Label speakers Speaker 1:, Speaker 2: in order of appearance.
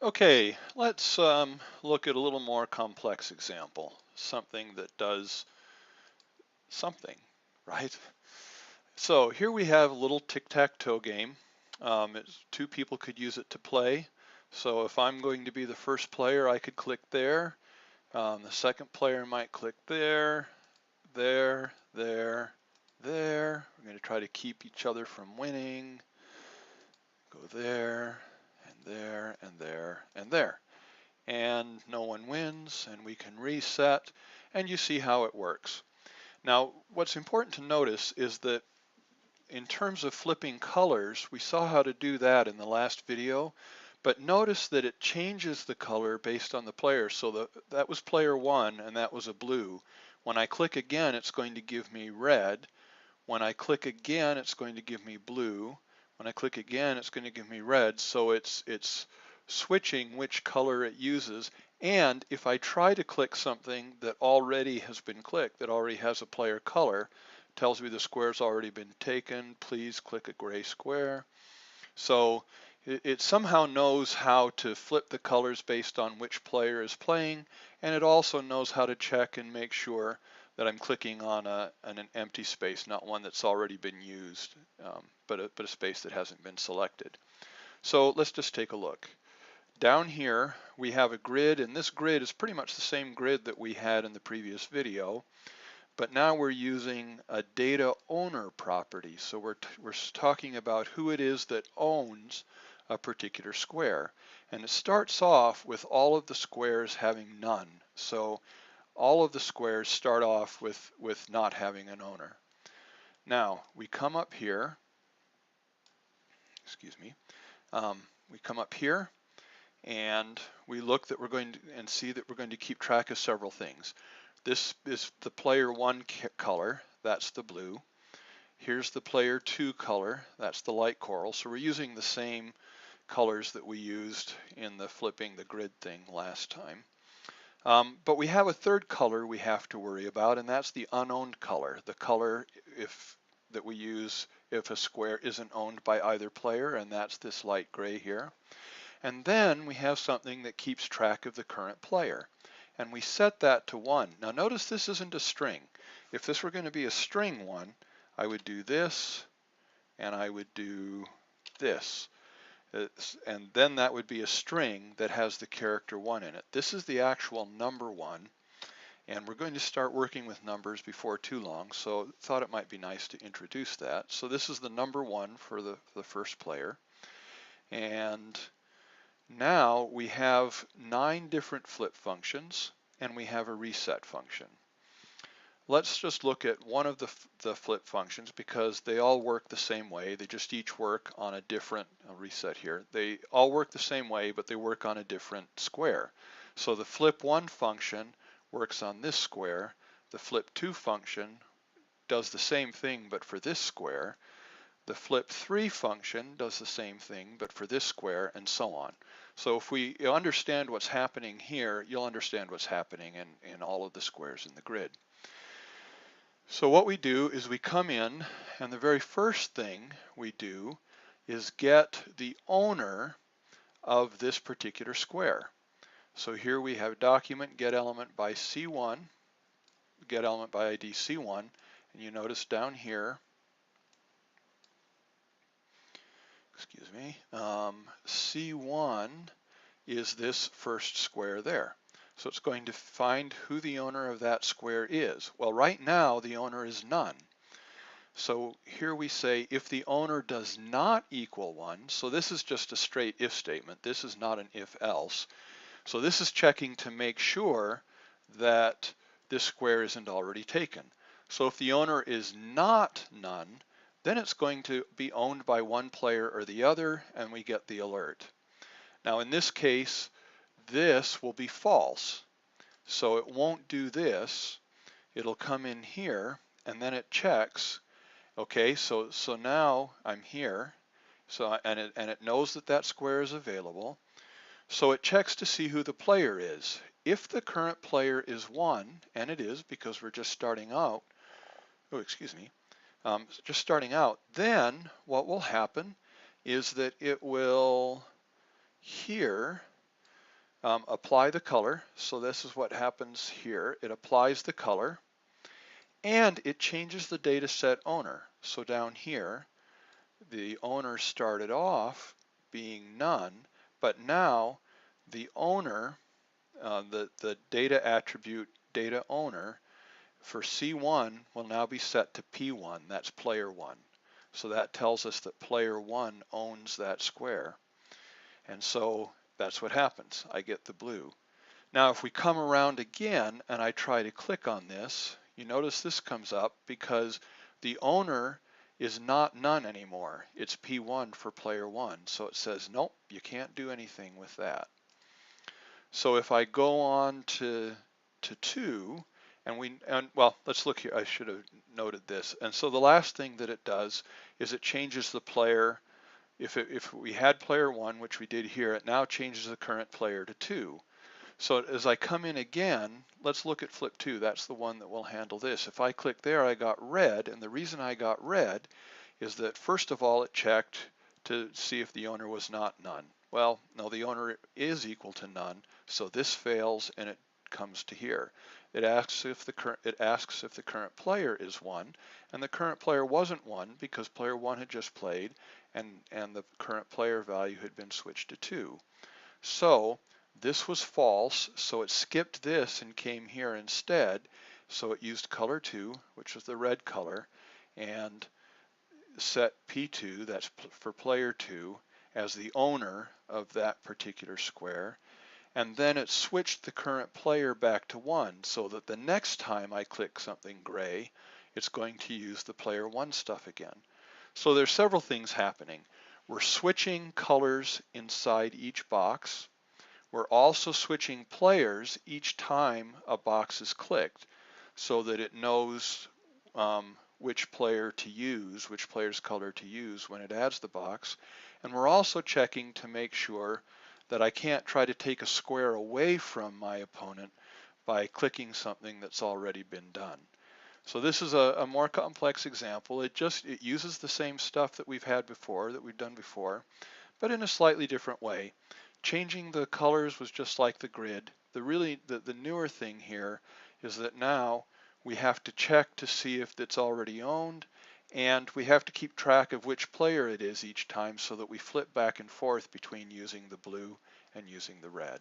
Speaker 1: Okay, let's look at a little more complex example, something that does something, right? So here we have a little tic-tac-toe game. Two people could use it to play. So if I'm going to be the first player, I could click there. The second player might click there, there, there, there. We're going to try to keep each other from winning. Go there, and there, and there, and there. And no one wins, and we can reset, and you see how it works. Now, what's important to notice is that in terms of flipping colors, we saw how to do that in the last video, but notice that it changes the color based on the player. So that was player one, and that was a blue. When I click again, it's going to give me red. When I click again, it's going to give me blue. When I click again, it's going to give me red. So it's switching which color it uses. And if I try to click something that already has been clicked, that already has a player color, tells me the square's already been taken, please click a gray square. So it somehow knows how to flip the colors based on which player is playing, and it also knows how to check and make sure that I'm clicking on an empty space, not one that's already been used, but a space that hasn't been selected. So let's just take a look. Down here we have a grid, and this grid is pretty much the same grid that we had in the previous video, but now we're using a data owner property. So we're talking about who it is that owns a particular square. And it starts off with all of the squares having none. So all of the squares start off with not having an owner. Now we come up here, excuse me, we come up here and we look that we're going to and see that we're going to keep track of several things. This is the player one color, that's the blue. Here's the player two color, that's the light coral. So we're using the same colors that we used in the flipping the grid thing last time. But we have a third color we have to worry about, and that's the unowned color, the color that we use if a square isn't owned by either player, and that's this light gray here. And then we have something that keeps track of the current player, and we set that to 1. Now notice this isn't a string. If this were going to be a string one, I would do this, and I would do this. And then that would be a string that has the character 1 in it. This is the actual number 1, and we're going to start working with numbers before too long, so thought it might be nice to introduce that. So this is the number 1 for the first player, and now we have 9 different flip functions, and we have a reset function. Let's just look at one of the flip functions because they all work the same way. They just each work on a different, I'll reset here. They all work the same way, but they work on a different square. So the flip 1 function works on this square. The flip 2 function does the same thing, but for this square. The flip 3 function does the same thing, but for this square, and so on. So if we understand what's happening here, you'll understand what's happening in all of the squares in the grid. So what we do is we come in, and the very first thing we do is get the owner of this particular square. So here we have document get element by C1, get element by ID C1, and you notice down here, excuse me, C1 is this first square there. So it's going to find who the owner of that square is. Well, right now the owner is none. So here we say if the owner does not equal 1, so this is just a straight if statement. This is not an if else. So this is checking to make sure that this square isn't already taken. So if the owner is not none, then it's going to be owned by one player or the other, and we get the alert. Now in this case, this will be false. So it won't do this. It'll come in here, and then it checks. Okay, so now I'm here, and it knows that that square is available. So it checks to see who the player is. If the current player is 1, and it is because we're just starting out, just starting out, then what will happen is that it will here apply the color. So this is what happens here. It applies the color and it changes the data set owner. So down here, the owner started off being none, but now the owner, the data attribute data owner for C1 will now be set to P1. That's player 1. So that tells us that player 1 owns that square. And so that's what happens. I get the blue. Now if we come around again and I try to click on this, you notice this comes up because the owner is not none anymore. It's P1 for player 1. So it says, nope, you can't do anything with that. So if I go on to 2, well, let's look here. I should have noted this. And so the last thing that it does is it changes the player. If we had player 1, which we did here, it now changes the current player to 2. So as I come in again, let's look at flip 2. That's the one that will handle this. If I click there, I got red, and the reason I got red is that first of all, it checked to see if the owner was not none. Well, no, the owner is equal to none, so this fails and it comes to here. It asks if the current player is 1, and the current player wasn't 1 because player 1 had just played, and the current player value had been switched to 2. So this was false, so it skipped this and came here instead. So it used color 2, which was the red color, and set P2, that's for player 2, as the owner of that particular square. And then it switched the current player back to 1 so that the next time I click something gray, it's going to use the player 1 stuff again. So there's several things happening. We're switching colors inside each box. We're also switching players each time a box is clicked so that it knows which player to use, which player's color to use when it adds the box. And we're also checking to make sure that I can't try to take a square away from my opponent by clicking something that's already been done. So this is a more complex example. It uses the same stuff that we've done before, but in a slightly different way. Changing the colors was just like the grid. The newer thing here is that now we have to check to see if it's already owned, and we have to keep track of which player it is each time so that we flip back and forth between using the blue and using the red.